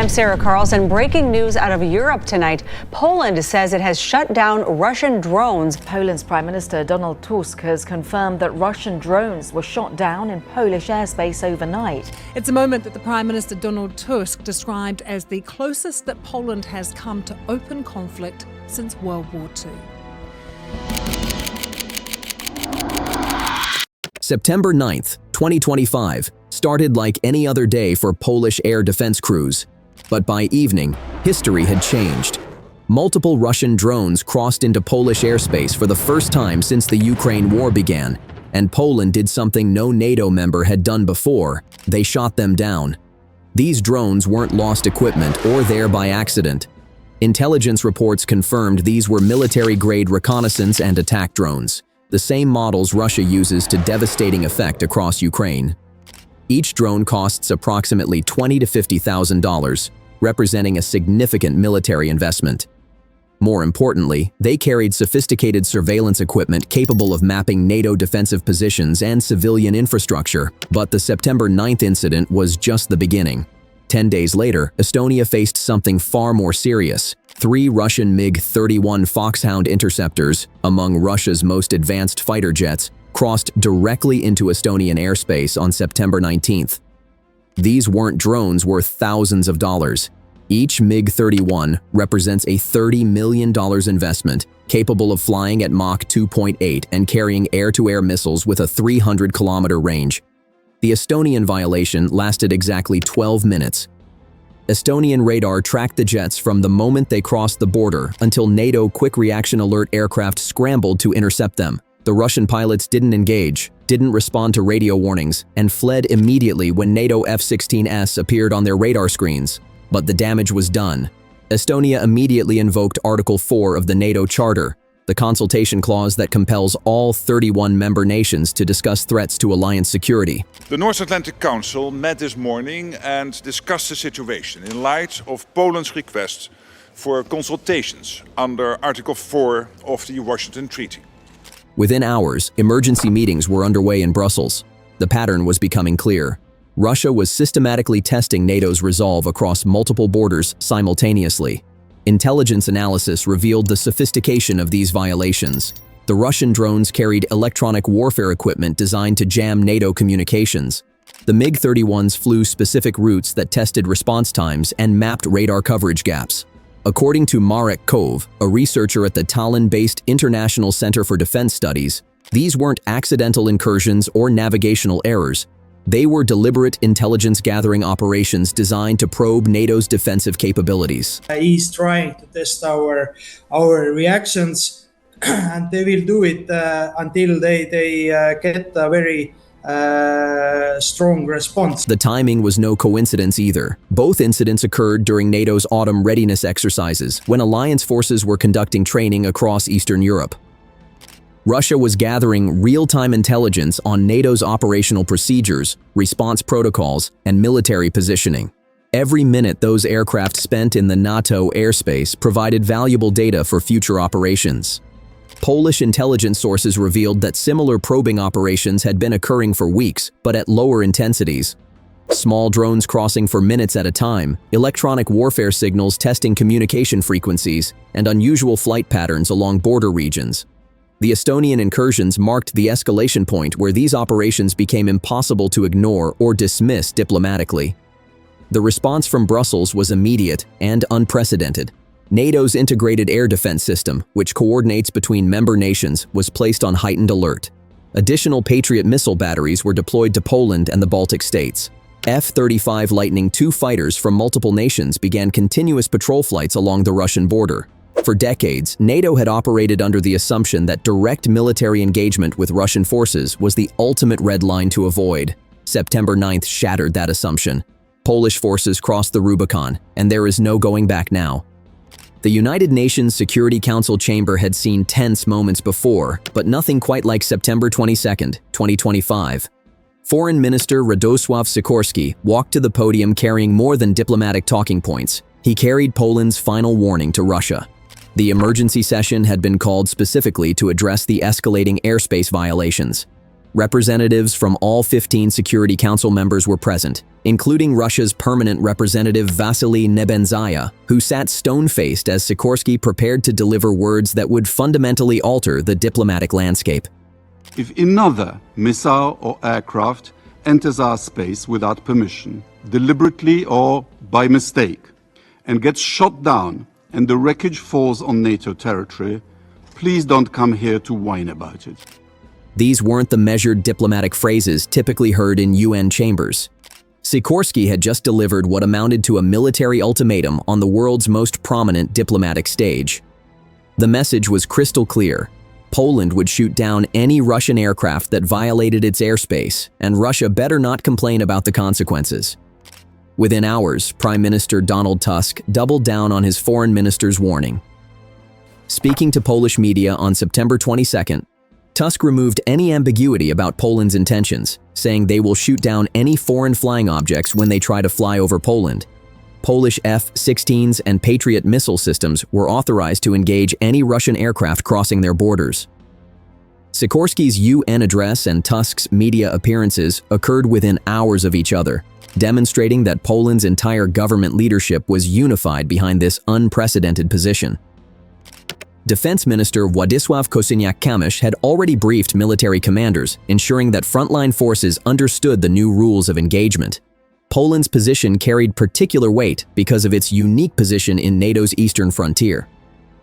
I'm Sarah Carlson. Breaking news out of Europe tonight. Poland says it has shut down Russian drones. Poland's Prime Minister Donald Tusk has confirmed that Russian drones were shot down in Polish airspace overnight. It's a moment that the Prime Minister Donald Tusk described as the closest that Poland has come to open conflict since World War II. September 9th, 2025, started like any other day for Polish air defense crews. But by evening, history had changed. Multiple Russian drones crossed into Polish airspace for the first time since the Ukraine war began, and Poland did something no NATO member had done before: they shot them down. These drones weren't lost equipment or there by accident. Intelligence reports confirmed these were military-grade reconnaissance and attack drones, the same models Russia uses to devastating effect across Ukraine. Each drone costs approximately $20,000 to $50,000, representing a significant military investment. More importantly, they carried sophisticated surveillance equipment capable of mapping NATO defensive positions and civilian infrastructure. But the September 9th incident was just the beginning. 10 days later, Estonia faced something far more serious. 3 Russian MiG-31 Foxhound interceptors, among Russia's most advanced fighter jets, crossed directly into Estonian airspace on September 19th. These weren't drones worth thousands of dollars. Each MiG-31 represents a $30 million investment, capable of flying at Mach 2.8 and carrying air-to-air missiles with a 300-kilometer range. The Estonian violation lasted exactly 12 minutes. Estonian radar tracked the jets from the moment they crossed the border until NATO Quick Reaction Alert aircraft scrambled to intercept them. The Russian pilots didn't engage, didn't respond to radio warnings, and fled immediately when NATO F-16S appeared on their radar screens. But the damage was done. Estonia immediately invoked Article 4 of the NATO Charter, the consultation clause that compels all 31 member nations to discuss threats to alliance security. The North Atlantic Council met this morning and discussed the situation in light of Poland's request for consultations under Article 4 of the Washington Treaty. Within hours, emergency meetings were underway in Brussels. The pattern was becoming clear. Russia was systematically testing NATO's resolve across multiple borders simultaneously. Intelligence analysis revealed the sophistication of these violations. The Russian drones carried electronic warfare equipment designed to jam NATO communications. The MiG-31s flew specific routes that tested response times and mapped radar coverage gaps. According to Marek Kov, a researcher at the Tallinn-based International Center for Defense Studies, these weren't accidental incursions or navigational errors. They were deliberate intelligence-gathering operations designed to probe NATO's defensive capabilities. He's trying to test our reactions, and they will do it until they get a very strong response. The timing was no coincidence either. Both incidents occurred during NATO's autumn readiness exercises, when alliance forces were conducting training across Eastern Europe. Russia was gathering real-time intelligence on NATO's operational procedures, response protocols, and military positioning. Every minute those aircraft spent in the NATO airspace provided valuable data for future operations. Polish intelligence sources revealed that similar probing operations had been occurring for weeks, but at lower intensities. Small drones crossing for minutes at a time, electronic warfare signals testing communication frequencies, and unusual flight patterns along border regions. The Estonian incursions marked the escalation point where these operations became impossible to ignore or dismiss diplomatically. The response from Brussels was immediate and unprecedented. NATO's integrated air defense system, which coordinates between member nations, was placed on heightened alert. Additional Patriot missile batteries were deployed to Poland and the Baltic states. F-35 Lightning II fighters from multiple nations began continuous patrol flights along the Russian border. For decades, NATO had operated under the assumption that direct military engagement with Russian forces was the ultimate red line to avoid. September 9th shattered that assumption. Polish forces crossed the Rubicon, and there is no going back now. The United Nations Security Council chamber had seen tense moments before, but nothing quite like September 22nd, 2025. Foreign Minister Radosław Sikorski walked to the podium carrying more than diplomatic talking points. He carried Poland's final warning to Russia. The emergency session had been called specifically to address the escalating airspace violations. Representatives from all 15 Security Council members were present, including Russia's permanent representative Vasily Nebenzia, who sat stone-faced as Sikorsky prepared to deliver words that would fundamentally alter the diplomatic landscape. If another missile or aircraft enters our space without permission, deliberately or by mistake, and gets shot down and the wreckage falls on NATO territory, please don't come here to whine about it. These weren't the measured diplomatic phrases typically heard in UN chambers. Sikorsky had just delivered what amounted to a military ultimatum on the world's most prominent diplomatic stage. The message was crystal clear. Poland would shoot down any Russian aircraft that violated its airspace, and Russia better not complain about the consequences. Within hours, Prime Minister Donald Tusk doubled down on his foreign minister's warning. Speaking to Polish media on September 22nd, Tusk removed any ambiguity about Poland's intentions, saying they will shoot down any foreign flying objects when they try to fly over Poland. Polish F-16s and Patriot missile systems were authorized to engage any Russian aircraft crossing their borders. Sikorsky's UN address and Tusk's media appearances occurred within hours of each other, demonstrating that Poland's entire government leadership was unified behind this unprecedented position. Defense Minister Władysław Kosiniak-Kamysz had already briefed military commanders, ensuring that frontline forces understood the new rules of engagement. Poland's position carried particular weight because of its unique position in NATO's eastern frontier.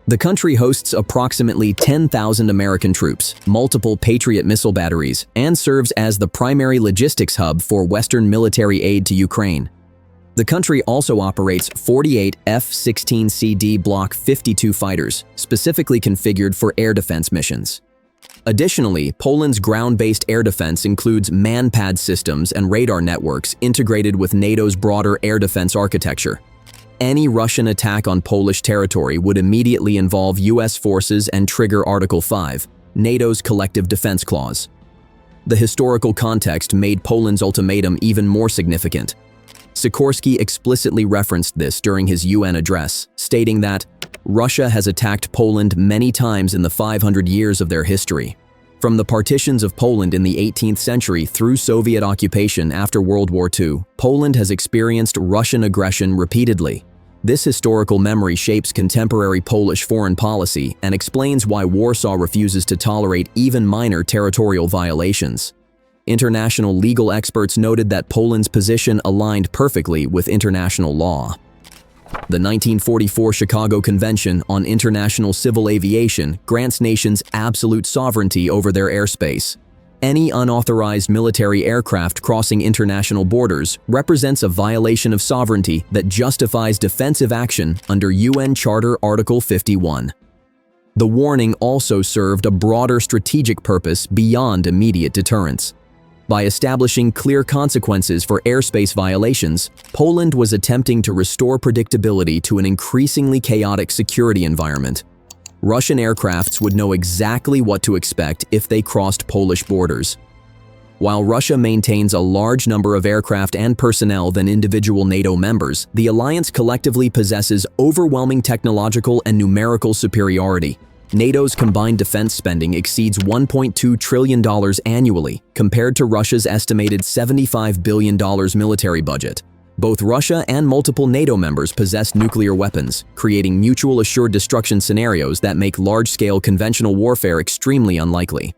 The country hosts approximately 10,000 American troops, multiple Patriot missile batteries, and serves as the primary logistics hub for Western military aid to Ukraine. The country also operates 48 F-16CD Block 52 fighters, specifically configured for air defense missions. Additionally, Poland's ground-based air defense includes man-pad systems and radar networks integrated with NATO's broader air defense architecture. Any Russian attack on Polish territory would immediately involve U.S. forces and trigger Article 5, NATO's collective defense clause. The historical context made Poland's ultimatum even more significant. Sikorsky explicitly referenced this during his UN address, stating that Russia has attacked Poland many times in the 500 years of their history. From the partitions of Poland in the 18th century through Soviet occupation after World War II, Poland has experienced Russian aggression repeatedly. This historical memory shapes contemporary Polish foreign policy and explains why Warsaw refuses to tolerate even minor territorial violations. International legal experts noted that Poland's position aligned perfectly with international law. The 1944 Chicago Convention on International Civil Aviation grants nations absolute sovereignty over their airspace. Any unauthorized military aircraft crossing international borders represents a violation of sovereignty that justifies defensive action under UN Charter Article 51. The warning also served a broader strategic purpose beyond immediate deterrence. By establishing clear consequences for airspace violations, Poland was attempting to restore predictability to an increasingly chaotic security environment. Russian aircrafts would know exactly what to expect if they crossed Polish borders. While Russia maintains a large number of aircraft and personnel than individual NATO members, the alliance collectively possesses overwhelming technological and numerical superiority. NATO's combined defense spending exceeds $1.2 trillion annually, compared to Russia's estimated $75 billion military budget. Both Russia and multiple NATO members possess nuclear weapons, creating mutual assured destruction scenarios that make large-scale conventional warfare extremely unlikely.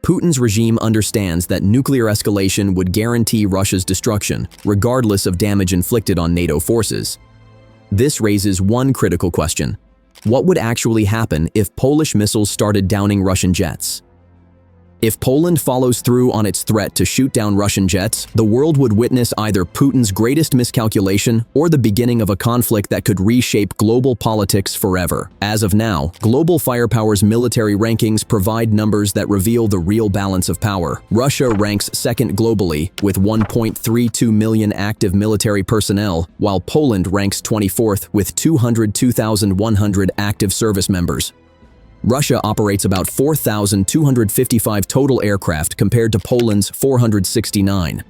Putin's regime understands that nuclear escalation would guarantee Russia's destruction, regardless of damage inflicted on NATO forces. This raises one critical question. What would actually happen if Polish missiles started downing Russian jets? If Poland follows through on its threat to shoot down Russian jets, the world would witness either Putin's greatest miscalculation or the beginning of a conflict that could reshape global politics forever. As of now, global firepower's military rankings provide numbers that reveal the real balance of power. Russia ranks second globally, with 1.32 million active military personnel, while Poland ranks 24th with 202,100 active service members. Russia operates about 4,255 total aircraft compared to Poland's 469.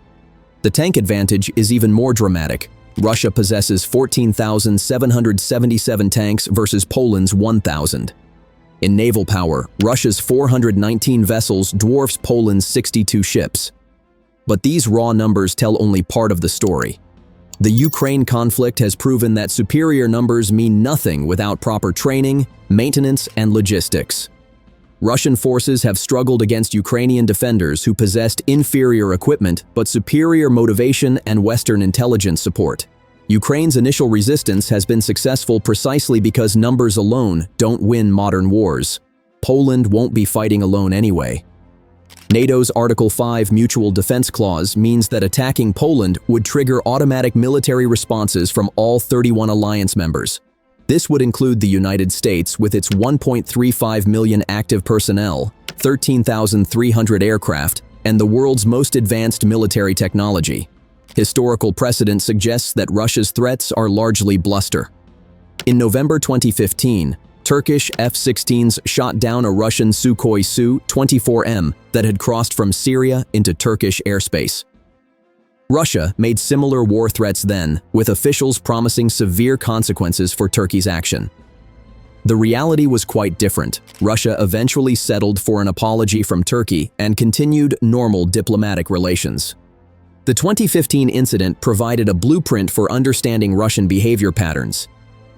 The tank advantage is even more dramatic. Russia possesses 14,777 tanks versus Poland's 1,000. In naval power, Russia's 419 vessels dwarfs Poland's 62 ships. But these raw numbers tell only part of the story. The Ukraine conflict has proven that superior numbers mean nothing without proper training, maintenance, and logistics. Russian forces have struggled against Ukrainian defenders who possessed inferior equipment but superior motivation and Western intelligence support. Ukraine's initial resistance has been successful precisely because numbers alone don't win modern wars. Poland won't be fighting alone anyway. NATO's Article 5 Mutual Defense Clause means that attacking Poland would trigger automatic military responses from all 31 alliance members. This would include the United States with its 1.35 million active personnel, 13,300 aircraft, and the world's most advanced military technology. Historical precedent suggests that Russia's threats are largely bluster. In November 2015, Turkish F-16s shot down a Russian Sukhoi Su-24M that had crossed from Syria into Turkish airspace. Russia made similar war threats then, with officials promising severe consequences for Turkey's action. The reality was quite different. Russia eventually settled for an apology from Turkey and continued normal diplomatic relations. The 2015 incident provided a blueprint for understanding Russian behavior patterns.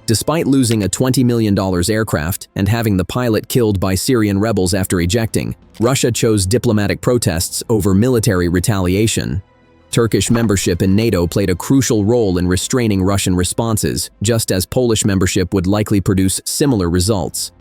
Despite losing a $20 million aircraft and having the pilot killed by Syrian rebels after ejecting, Russia chose diplomatic protests over military retaliation. Turkish membership in NATO played a crucial role in restraining Russian responses, just as Polish membership would likely produce similar results.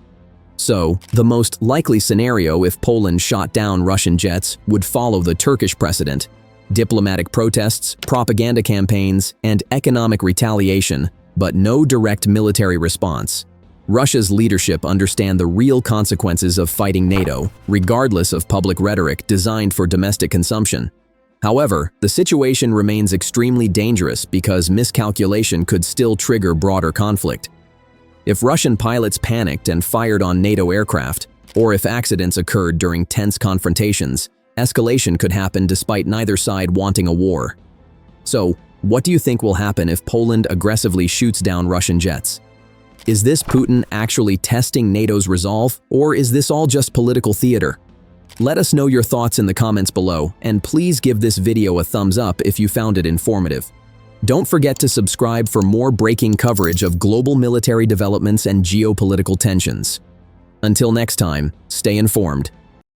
So, the most likely scenario if Poland shot down Russian jets would follow the Turkish precedent: diplomatic protests, propaganda campaigns, and economic retaliation, but no direct military response. Russia's leadership understand the real consequences of fighting NATO, regardless of public rhetoric designed for domestic consumption. However, the situation remains extremely dangerous because miscalculation could still trigger broader conflict. If Russian pilots panicked and fired on NATO aircraft, or if accidents occurred during tense confrontations, escalation could happen despite neither side wanting a war. So, what do you think will happen if Poland aggressively shoots down Russian jets? Is this Putin actually testing NATO's resolve, or is this all just political theater? Let us know your thoughts in the comments below, and please give this video a thumbs up if you found it informative. Don't forget to subscribe for more breaking coverage of global military developments and geopolitical tensions. Until next time, stay informed.